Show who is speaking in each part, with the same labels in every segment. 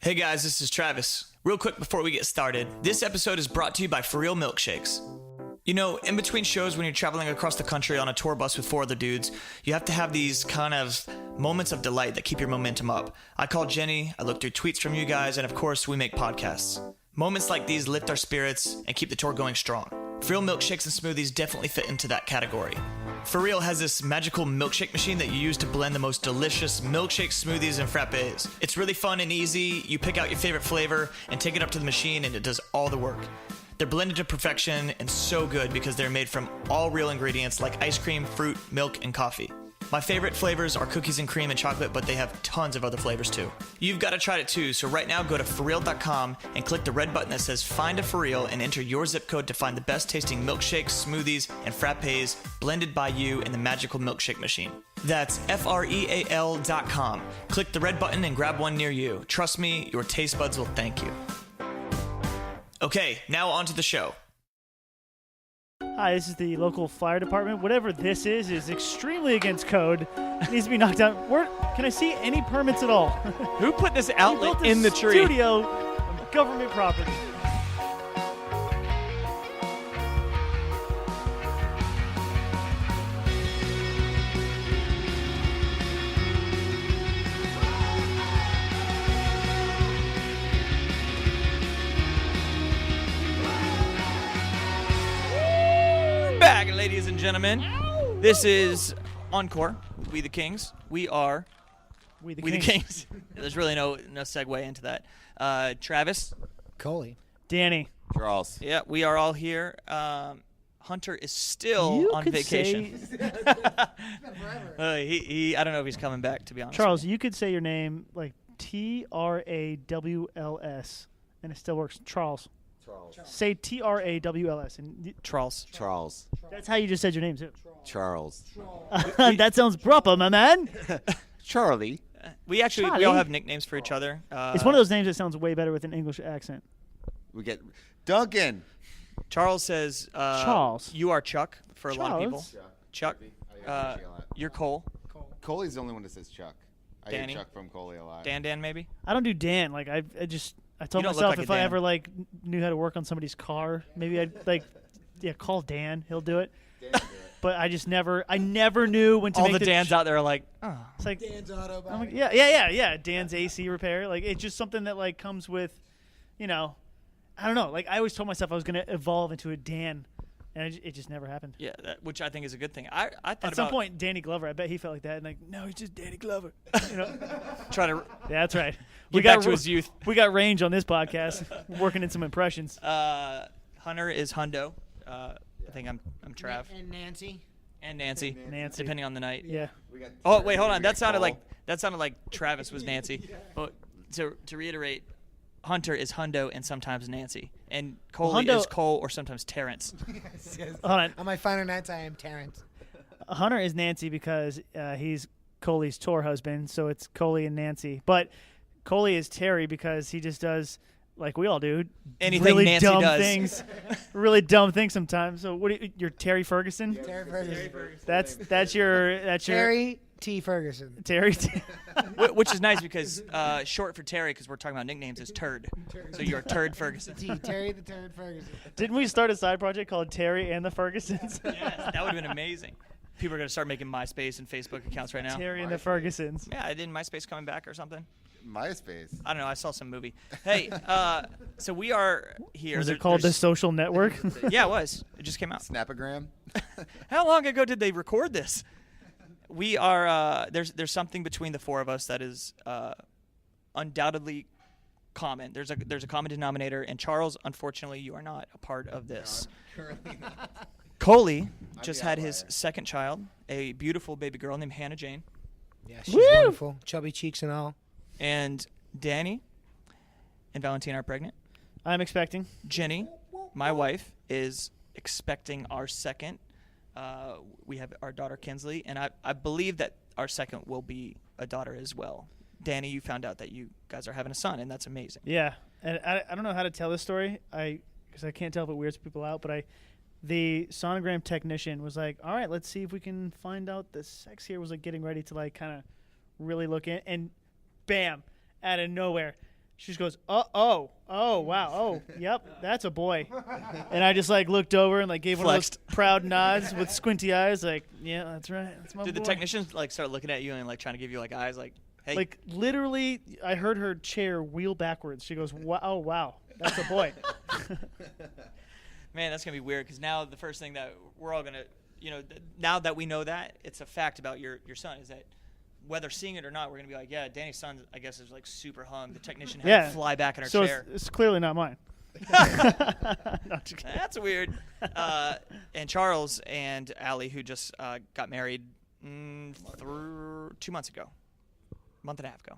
Speaker 1: Hey guys, this is Travis. Real quick before we get started, this episode is brought to you by For Real Milkshakes. You know, in between shows when you're traveling across the country on a tour bus with 4 other dudes, you have to have these kind of moments of delight that keep your momentum up. I call Jenny, I look through tweets from you guys, and of course, we make podcasts. Moments like these lift our spirits and keep the tour going strong. For Real Milkshakes and smoothies definitely fit into that category. For Real has this magical milkshake machine that you use to blend the most delicious milkshakes, smoothies, and frappes. It's really fun and easy. You pick out your favorite flavor and take it up to the machine, and it does all the work. They're blended to perfection and so good because they're made from all real ingredients like ice cream, fruit, milk, and coffee. My favorite flavors are cookies and cream and chocolate, but they have tons of other flavors too. You've got to try it too, so right now go to forreal.com and click the red button that says Find a For Real and enter your zip code to find the best tasting milkshakes, smoothies, and frappes blended by you in the magical milkshake machine. That's FREAL.com. Click the red button and grab one near you. Trust me, your taste buds will thank you. Okay, now on to the show.
Speaker 2: Hi, this is the local fire department. Whatever this is extremely against code. It needs to be knocked down. Can I see any permits at all?
Speaker 3: Who put this outlet in the tree?
Speaker 2: Studio on government property.
Speaker 1: Back, ladies and gentlemen. This is Encore. We the Kings. We are
Speaker 2: We the
Speaker 1: Kings. There's really no segue into that. Travis.
Speaker 4: Coley.
Speaker 2: Danny.
Speaker 5: Charles.
Speaker 1: Yeah, we are all here. Hunter is still on vacation. I don't know if he's coming back, to be honest.
Speaker 2: Charles, you could say your name like TRAWLS, and it still works. Charles. Say TRAWLS. And
Speaker 5: Charles.
Speaker 2: that's how you just said your name, too.
Speaker 5: Charles.
Speaker 2: That sounds proper, my man.
Speaker 5: Charlie.
Speaker 1: We all have nicknames for each other.
Speaker 2: It's one of those names that sounds way better with an English accent.
Speaker 5: We get Duncan.
Speaker 1: Charles says,
Speaker 2: Charles.
Speaker 1: You are Chuck for a lot of people.
Speaker 2: Charles?
Speaker 1: Chuck. You're Cole.
Speaker 5: Coley's the only one that says Chuck. I
Speaker 1: Danny.
Speaker 5: hear Chuck from Coley a lot.
Speaker 1: Dan maybe?
Speaker 2: I don't do Dan. Like I told
Speaker 1: You don't look
Speaker 2: myself
Speaker 1: like a
Speaker 2: if I
Speaker 1: Dan.
Speaker 2: ever knew how to work on somebody's car, maybe I'd call Dan. He'll do it. But I never knew when to
Speaker 1: All
Speaker 2: make
Speaker 1: the Dans out there are like, oh.
Speaker 2: It's like
Speaker 4: Dan's Auto
Speaker 2: I'm
Speaker 4: Body.
Speaker 2: like, yeah. Dan's AC repair. Like it's just something that like comes with, I don't know. Like I always told myself I was gonna evolve into a Dan, and it just never happened.
Speaker 1: Yeah, which I think is a good thing. I thought
Speaker 2: At some point, Danny Glover. I bet he felt like that, and like, no, he's just Danny Glover.
Speaker 1: try to
Speaker 2: Yeah, that's right.
Speaker 1: get back to his youth.
Speaker 2: We got range on this podcast. Working in some impressions.
Speaker 1: Hunter is Hundo. I think I'm Trav.
Speaker 4: And Nancy.
Speaker 1: And Nancy.
Speaker 2: Nancy.
Speaker 1: Depending on the night.
Speaker 2: Yeah.
Speaker 1: Oh wait, hold on. That sounded like Travis was Nancy. Well, to reiterate, Hunter is Hundo and sometimes Nancy, and Coley is Cole or sometimes Terrence.
Speaker 4: Yes.
Speaker 2: Hold on.
Speaker 4: On my final nights, I am Terrence.
Speaker 2: Hunter is Nancy because he's Coley's tour husband, so it's Coley and Nancy. But Coley is Terry because he just does, like we all do,
Speaker 1: Anything
Speaker 2: really
Speaker 1: Nancy
Speaker 2: dumb
Speaker 1: does.
Speaker 2: things, really dumb things sometimes. So you're Terry Ferguson?
Speaker 4: Terry Ferguson.
Speaker 2: That's your
Speaker 4: Terry T. Ferguson.
Speaker 2: Terry.
Speaker 1: Which is nice because short for Terry, because we're talking about nicknames, is Turd. So you're Turd Ferguson.
Speaker 4: Terry the Turd Ferguson.
Speaker 2: Didn't we start a side project called Terry and the Fergusons?
Speaker 1: Yes, that would have been amazing. People are going to start making MySpace and Facebook accounts right now.
Speaker 2: Terry and the Fergusons.
Speaker 1: Yeah, didn't MySpace coming back or something?
Speaker 5: MySpace.
Speaker 1: I don't know. I saw some movie. Hey, so we are here.
Speaker 2: Was it called The Social Network?
Speaker 1: Yeah, it was. It just came out.
Speaker 5: Snapagram.
Speaker 1: How long ago did they record this? We are. There's something between the 4 of us that is undoubtedly common. There's a common denominator, and Charles, unfortunately, you are not a part of this.
Speaker 5: Currently not.
Speaker 1: Coley just had his second child, a beautiful baby girl named Hannah Jane,
Speaker 4: Yeah, she's
Speaker 2: Woo!
Speaker 4: wonderful. Chubby cheeks and all.
Speaker 1: and Danny and Valentina are pregnant.
Speaker 2: I'm expecting.
Speaker 1: Jenny, my wife, is expecting our second. We have our daughter Kinsley, and I believe that our second will be a daughter as well. Danny, you found out that you guys are having a son, and that's amazing.
Speaker 2: Yeah, and I don't know how to tell this story. Because I can't tell if it weirds people out, but the sonogram technician was like, all right, let's see if we can find out the sex here. Was like getting ready to like kind of really look in, and bam, out of nowhere, She just goes, oh, wow, oh, yep, that's a boy. And I just like looked over and like gave one of those proud nods with squinty eyes, like, yeah, that's right, that's my boy.
Speaker 1: Did the technicians like start looking at you and like trying to give you like eyes, like, hey?
Speaker 2: Like literally, I heard her chair wheel backwards. She goes, wow, oh, wow, that's a boy.
Speaker 1: Man, that's gonna be weird because now the first thing that we're all gonna, now that we know that it's a fact about your son is that whether seeing it or not, we're gonna be like, yeah, Danny's son, I guess, is like super hung. The technician had to fly back in her chair.
Speaker 2: So it's clearly not mine. No,
Speaker 1: that's weird. And Charles and Allie, who just got married 2 months ago, month and a half ago.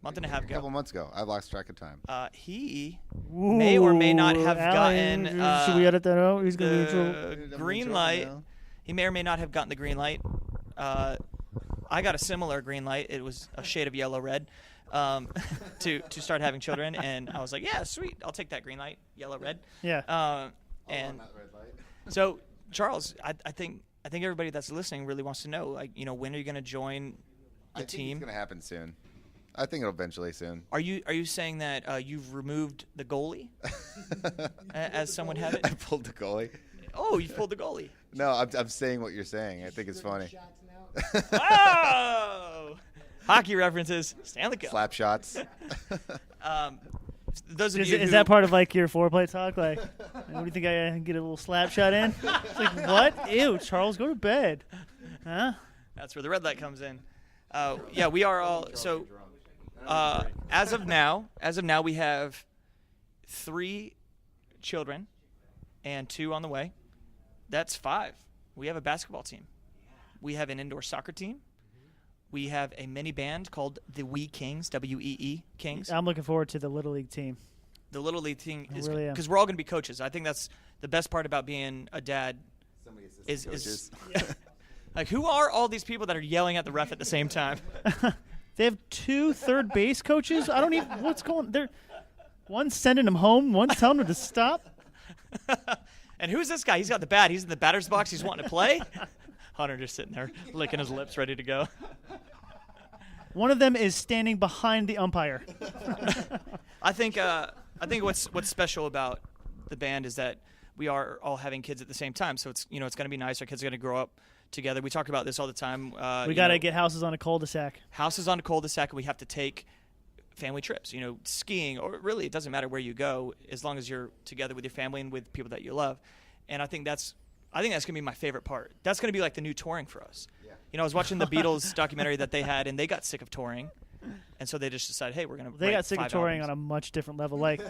Speaker 1: Month and a half ago.
Speaker 5: A couple months ago. I've lost track of time.
Speaker 1: He may or may not have gotten.
Speaker 2: Should we edit that out? He's going to be in trouble.
Speaker 1: Green light. He may or may not have gotten the green light. I got a similar green light. It was a shade of yellow red to start having children. And I was like, yeah, sweet. I'll take that green light, yellow red.
Speaker 2: Yeah.
Speaker 1: And so, Charles, I think everybody that's listening really wants to know, like, when are you going to join the team?
Speaker 5: I think it's going to happen soon. I think it'll eventually soon.
Speaker 1: Are you saying that you've removed the goalie, as someone had it?
Speaker 5: I pulled the goalie.
Speaker 1: Oh, you pulled the goalie.
Speaker 5: No, I'm saying what you're saying. I think it's funny.
Speaker 1: Oh, hockey references. Stanley Cup.
Speaker 5: Slap shots.
Speaker 1: Those of you
Speaker 2: is that part of like your foreplay talk? Like, what do you think I can get a little slap shot in? It's like, what? Ew, Charles, go to bed. Huh?
Speaker 1: That's where the red light comes in. Yeah, we are all so. As of now, we have 3 children and 2 on the way. That's 5. We have a basketball team. We have an indoor soccer team. We have a mini band called the Wee Kings, WEE Kings.
Speaker 2: I'm looking forward to the Little League team.
Speaker 1: The Little League team is
Speaker 2: really
Speaker 1: because we're all going to be coaches. I think that's the best part about being a dad. Is like, who are all these people that are yelling at the ref at the same time?
Speaker 2: They have 2 third base coaches. I don't even what's going. They're one's sending him home. One's telling him to stop.
Speaker 1: And who's this guy? He's got the bat. He's in the batter's box. He's wanting to play. Hunter just sitting there licking his lips, ready to go.
Speaker 2: One of them is standing behind the umpire.
Speaker 1: I think what's special about the band is that we are all having kids at the same time. So it's it's going to be nice. Our kids are going to grow up together. We talk about this all the time.
Speaker 2: We got to get houses on a cul-de-sac.
Speaker 1: Houses on a cul-de-sac, and we have to take family trips, skiing, or really it doesn't matter where you go as long as you're together with your family and with people that you love. And I think that's going to be my favorite part. That's going to be like the new touring for us. Yeah. I was watching the Beatles documentary that they had, and they got sick of touring. And so they just decided, hey, we're going to
Speaker 2: They got sick of touring on a much different level. Like,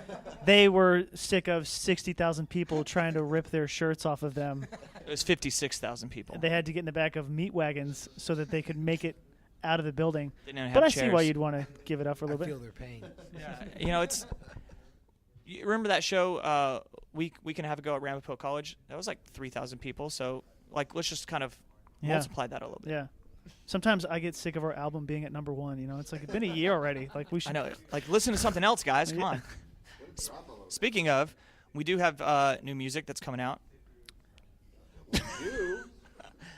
Speaker 2: they were sick of 60,000 people trying to rip their shirts off of them.
Speaker 1: It was 56,000 people.
Speaker 2: They had to get in the back of meat wagons so that they could make it out of the building.
Speaker 1: But
Speaker 2: I see why you'd want to give it up for a little
Speaker 4: I feel
Speaker 2: bit.
Speaker 4: their pain.
Speaker 1: Yeah. You remember that show, We Can Have a Go at Ramapo College? That was like 3,000 people. So, like, let's just kind of multiply that a little bit.
Speaker 2: Yeah. Sometimes I get sick of our album being at number 1. It's like it's been a year already. Like we should.
Speaker 1: I know. Like, listen to something else, guys. Come on. Speaking of, we do have new music that's coming out.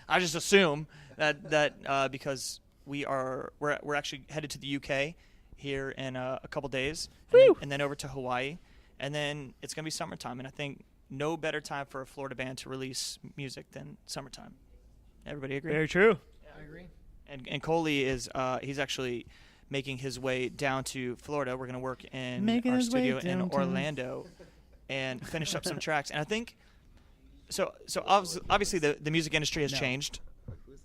Speaker 1: I just assume that because we're actually headed to the UK here in a couple days, and then over to Hawaii, and then it's gonna be summertime, and I think no better time for a Florida band to release music than summertime. Everybody agree?
Speaker 2: Very true.
Speaker 4: I agree.
Speaker 1: And Coley is he's actually making his way down to Florida. We're gonna work in our studio in Orlando and finish up some tracks. And I think so obviously the music industry has changed.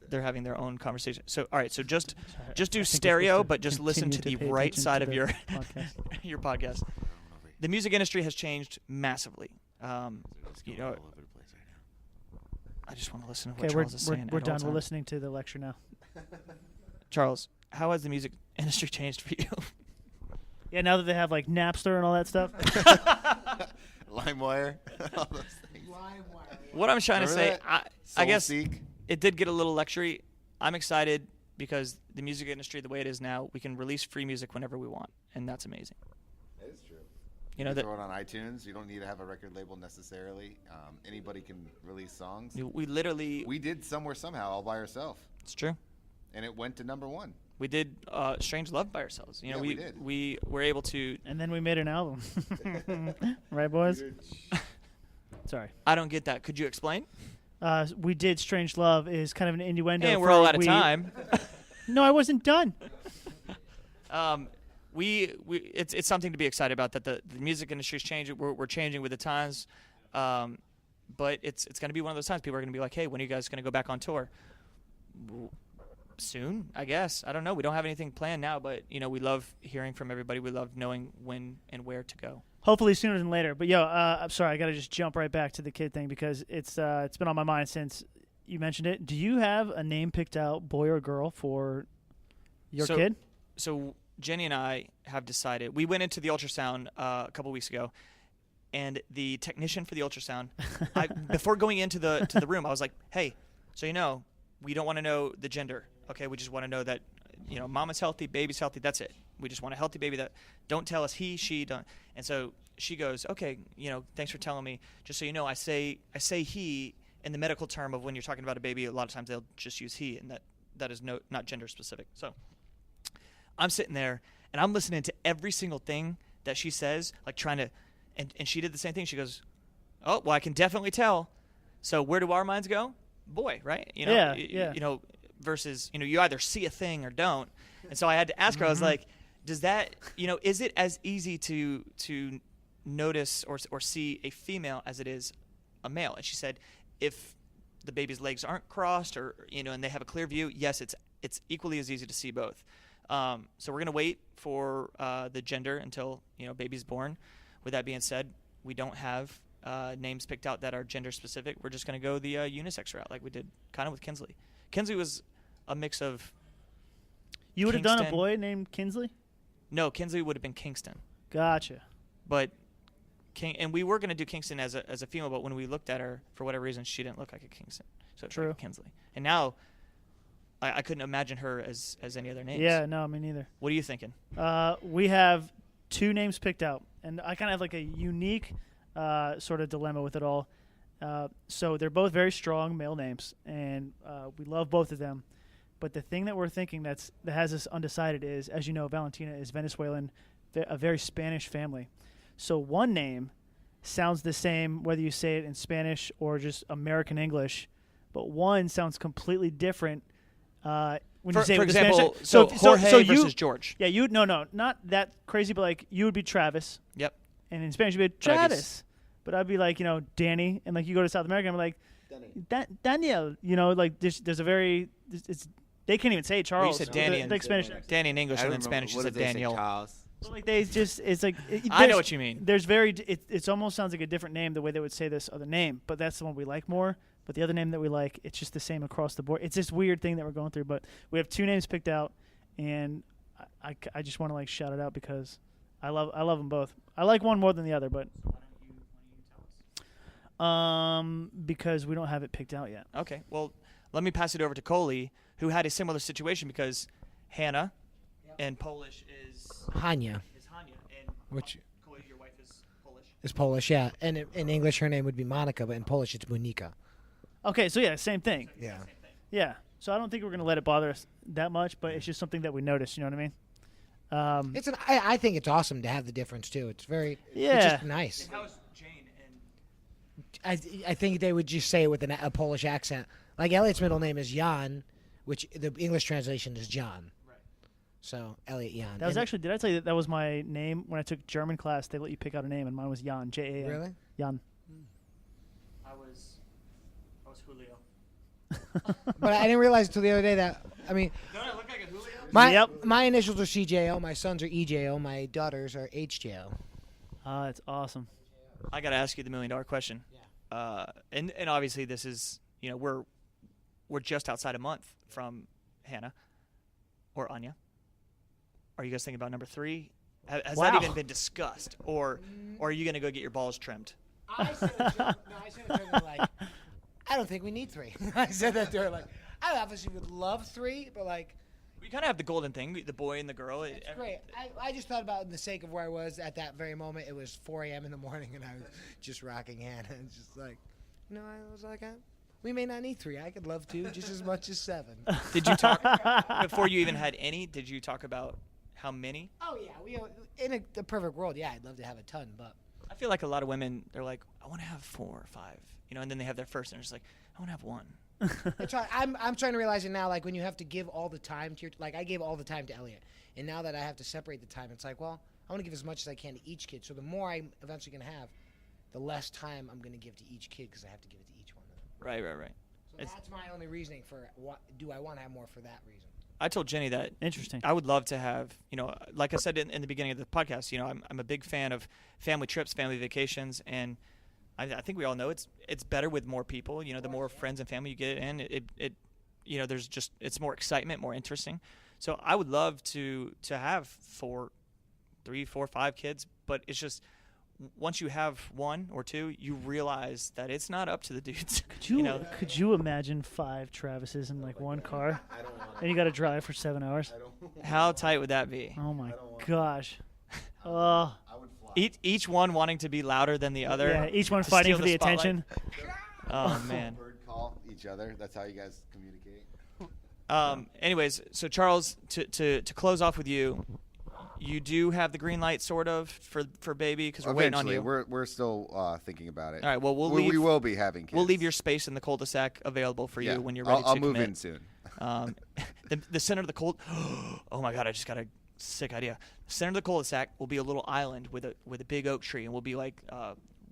Speaker 1: They're having their own conversation. So all right, so just do stereo, but just listen to the right side of your podcast. Your podcast. The music industry has changed massively. I just want to listen to what Charles is saying.
Speaker 2: We're done. We're listening to the lecture now.
Speaker 1: Charles, how has the music industry changed for you?
Speaker 2: Yeah, now that they have like Napster and all that stuff.
Speaker 5: LimeWire. All those things.
Speaker 1: What I'm trying to say, I guess
Speaker 5: Soulseek.
Speaker 1: it did get a little lectury. I'm excited because the music industry, the way it is now, we can release free music whenever we want, and that's amazing.
Speaker 5: That is true.
Speaker 1: You know that
Speaker 5: throw it on iTunes. You don't need to have a record label necessarily. Anybody can release songs.
Speaker 1: we literally
Speaker 5: We did Somewhere Somehow all by ourselves,
Speaker 1: It's true.
Speaker 5: and it went to number 1.
Speaker 3: We did Strange Love by ourselves. You know,
Speaker 5: Yeah, we did.
Speaker 3: we were able to.
Speaker 2: And then we made an album. Right, boys? Sorry.
Speaker 3: I don't get that. Could you explain?
Speaker 2: We did Strange Love is kind of an innuendo.
Speaker 3: And we're
Speaker 2: for
Speaker 3: all out of time.
Speaker 2: No, I wasn't done.
Speaker 3: It's something to be excited about that the music industry's changing. We're changing with the times, but it's going to be one of those times people are going to be like, hey, when are you guys going to go back on tour? Soon, I guess. I don't know. We don't have anything planned now, but you know we love hearing from everybody. We love knowing when and where to go.
Speaker 2: Hopefully sooner than later. But I'm sorry, I got to just jump right back to the kid thing because it's been on my mind since you mentioned it. Do you have a name picked out, boy or girl, for your kid?
Speaker 3: So Jenny and I have decided. We went into the ultrasound a couple weeks ago, and the technician for the ultrasound, before going into the room, I was like, "Hey, so we don't want to know the gender. Okay, we just want to know that mama's healthy, baby's healthy. That's it. We just want a healthy baby. That don't tell us he, she, don't." And so she goes, "Okay, thanks for telling me. Just so you know, I say he in the medical term of when you're talking about a baby. A lot of times they'll just use he, and that is not gender specific." So I'm sitting there and I'm listening to every single thing that she says, like trying to, and she did the same thing. She goes, "Oh, well, I can definitely tell." So where do our minds go? Boy, right?
Speaker 2: Yeah.
Speaker 3: Versus, you either see a thing or don't. And so I had to ask her, I was like, does that, is it as easy to notice or see a female as it is a male? And she said, if the baby's legs aren't crossed or, and they have a clear view, yes, it's equally as easy to see both. So we're going to wait for the gender until, baby's born. With that being said, we don't have names picked out that are gender specific. We're just going to go the unisex route like we did kind of with Kinsley. Kinsley was a mix of
Speaker 2: You would have done a
Speaker 3: Kingston.
Speaker 2: boy named Kinsley?
Speaker 3: No, Kinsley would have been Kingston.
Speaker 2: Gotcha.
Speaker 3: But and we were going to do Kingston as a female, but when we looked at her, for whatever reason, she didn't look like a Kingston. So it's
Speaker 2: True.
Speaker 3: like a Kinsley. And now I couldn't imagine her as any other names.
Speaker 2: Yeah, no, me neither.
Speaker 3: What are you thinking?
Speaker 2: We have 2 names picked out, and I kind of have like a unique sort of dilemma with it all. So they're both very strong male names, and we love both of them. But the thing that we're thinking that has us undecided is, as you know, Valentina is Venezuelan, a very Spanish family. So one name sounds the same whether you say it in Spanish or just American English, but one sounds completely different when you say it
Speaker 3: for
Speaker 2: with the
Speaker 3: example,
Speaker 2: Spanish.
Speaker 3: so Jorge
Speaker 2: you,
Speaker 3: versus George.
Speaker 2: Yeah, not that crazy, but like you would be Travis.
Speaker 3: Yep.
Speaker 2: And in Spanish, you'd be Travis. But I'd be like, Danny. And like you go to South America, I'm like, Daniel. Like there's a very, they can't even say Charles.
Speaker 3: You said Danny
Speaker 2: like Spanish.
Speaker 3: Danny in English, and then Spanish you said Daniel.
Speaker 2: But like it's like.
Speaker 3: I know what you mean.
Speaker 2: There's it almost sounds like a different name the way they would say this other name, but that's the one we like more. But the other name that we like, it's just the same across the board. It's this weird thing that we're going through. But we have 2 names picked out, and I just want to like shout it out because I love them both. I like one more than the other, but. Because we don't have it picked out yet.
Speaker 3: Okay, well, let me pass it over to Coley, who had a similar situation because Hannah and Polish is
Speaker 4: Hania,
Speaker 3: and
Speaker 4: which
Speaker 3: Coley, your wife is Polish.
Speaker 4: is Polish, yeah. And in English, her name would be Monica, but in Polish, it's Monika.
Speaker 2: Okay, so yeah, same thing.
Speaker 4: Yeah.
Speaker 2: Yeah. So I don't think we're gonna let it bother us that much, but it's just something that we notice. You know what I mean?
Speaker 4: I think it's awesome to have the difference too. It's very
Speaker 2: Yeah.
Speaker 4: It's just nice.
Speaker 3: And how's Jane and
Speaker 4: I think they would just say it with a Polish accent. Like Elliot's middle name is Jan, which the English translation is John.
Speaker 3: Right.
Speaker 4: So Elliot Jan.
Speaker 2: That was actually. Did I tell you that was my name when I took German class? They let you pick out a name, and mine was Jan. Jan.
Speaker 4: Really?
Speaker 2: Jan.
Speaker 3: I was Julio.
Speaker 4: But I didn't realize until the other day that
Speaker 3: Don't I look like a Julio?
Speaker 4: my initials are CJO, my sons are EJO, my daughters are HJO.
Speaker 2: That's awesome.
Speaker 3: I got to ask you the $1 million question. Yeah. And obviously this is, we're just outside a month from Hannah or Anya. Are you guys thinking about number 3? Has that even been discussed, or are you going to go get your balls trimmed?
Speaker 4: I said it to her like, I don't think we need 3. I said that to her like, I obviously would love 3, but like.
Speaker 3: We kind of have the golden thing, the boy and the girl.
Speaker 4: It's great. I just thought about in the sake of where I was at that very moment. It was 4 a.m. in the morning, and I was just rocking Hannah, and just like, I was like, We may not need 3. I could love 2 just as much as 7.
Speaker 3: Did you talk before you even had any? Did you talk about how many?
Speaker 4: Oh yeah, in the perfect world, yeah, I'd love to have a ton, but
Speaker 3: I feel like a lot of women, they're like, I want to have 4 or 5, and then they have their first, and they're just like, I want to have 1.
Speaker 4: I'm trying to realize it now. Like when you have to give all the time to I gave all the time to Elliot, and now that I have to separate the time, it's like, well, I want to give as much as I can to each kid. So the more I'm eventually gonna have, the less time I'm gonna give to each kid because I have to give it to each one of them.
Speaker 3: Right.
Speaker 4: So that's my only reasoning for what do I want to have more for that reason.
Speaker 3: I told Jenny that
Speaker 2: Interesting.
Speaker 3: I would love to have, like I said in the beginning of the podcast, I'm a big fan of family trips, family vacations, and I think we all know it's better with more people. The more friends and family you get in, it there's just it's more excitement, more interesting. So I would love to have 3, 4, 5 kids, but it's just once you have 1 or 2, you realize that it's not up to the dudes.
Speaker 2: Could you imagine 5 Travises in like one car?
Speaker 5: I don't want
Speaker 2: And you got to drive for 7 hours?
Speaker 3: How tight would that be?
Speaker 2: Oh my
Speaker 5: want
Speaker 2: gosh.
Speaker 5: I would fly.
Speaker 3: Each one wanting to be louder than the other.
Speaker 2: Yeah, each one
Speaker 3: to
Speaker 2: fighting
Speaker 3: steal
Speaker 2: for the
Speaker 3: spotlight.
Speaker 2: attention.
Speaker 3: Oh man.
Speaker 5: Bird call each other. That's how you guys communicate.
Speaker 3: Anyways, so Charles, to close off with you, you do have the green light sort of for baby because we're waiting on you.
Speaker 5: We're still thinking about it.
Speaker 3: All right. Well,
Speaker 5: we will be having kids.
Speaker 3: We'll leave your space in the cul-de-sac available for
Speaker 5: Yeah.
Speaker 3: you when you're ready
Speaker 5: I'll
Speaker 3: to
Speaker 5: move
Speaker 3: commit.
Speaker 5: in soon.
Speaker 3: The center of the oh my God! I just got a sick idea. The center of the cul-de-sac will be a little island with a big oak tree, and we'll be like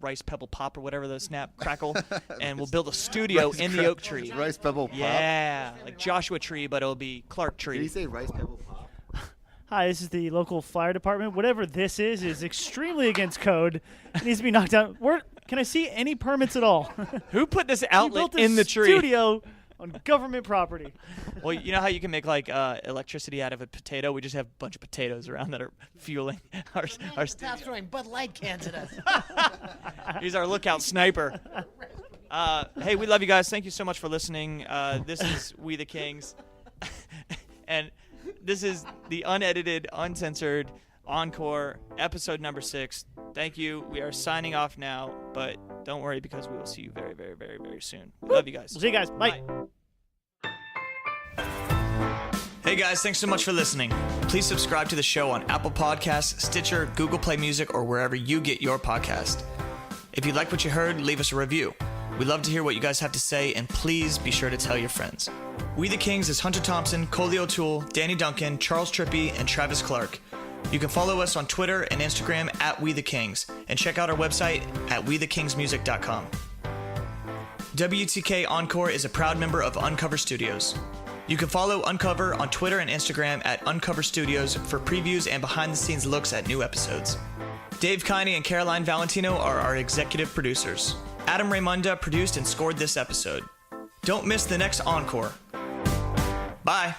Speaker 3: rice pebble pop or whatever the snap crackle, and we'll build a studio in the oak tree.
Speaker 5: Rice pebble pop.
Speaker 3: Yeah, like Joshua Tree, but it'll be Clark
Speaker 5: Did
Speaker 3: Tree.
Speaker 5: he say rice pebble pop?
Speaker 2: Hi, this is the local fire department. Whatever this is extremely against code. It needs to be knocked down. Can I see any permits at all?
Speaker 3: Who put this
Speaker 2: We
Speaker 3: outlet
Speaker 2: built a
Speaker 3: in the tree?
Speaker 2: studio on government property.
Speaker 3: Well, you know how you can make like electricity out of a potato? We just have a bunch of potatoes around that are fueling our
Speaker 4: Stop
Speaker 3: studio.
Speaker 4: throwing Bud Light cans at us.
Speaker 3: He's our lookout sniper. Hey, we love you guys. Thank you so much for listening. This is We the Kings. And this is the unedited, uncensored Encore, episode number 6. Thank you. We are signing off now, but don't worry because we will see you very, very, very, very soon. We love you guys.
Speaker 2: We'll see you guys. Bye.
Speaker 1: Hey guys, thanks so much for listening. Please subscribe to the show on Apple Podcasts, Stitcher, Google Play Music, or wherever you get your podcast. If you like what you heard, leave us a review. We'd love to hear what you guys have to say, and please be sure to tell your friends. We the Kings is Hunter Thompson, Coley O'Toole, Danny Duncan, Charles Trippy, and Travis Clark. You can follow us on Twitter and Instagram at We the Kings, and check out our website at wethekingsmusic.com. WTK Encore is a proud member of Uncover Studios. You can follow Uncover on Twitter and Instagram at Uncover Studios for previews and behind-the-scenes looks at new episodes. Dave Kiney and Caroline Valentino are our executive producers. Adam Raymunda produced and scored this episode. Don't miss the next Encore. Bye.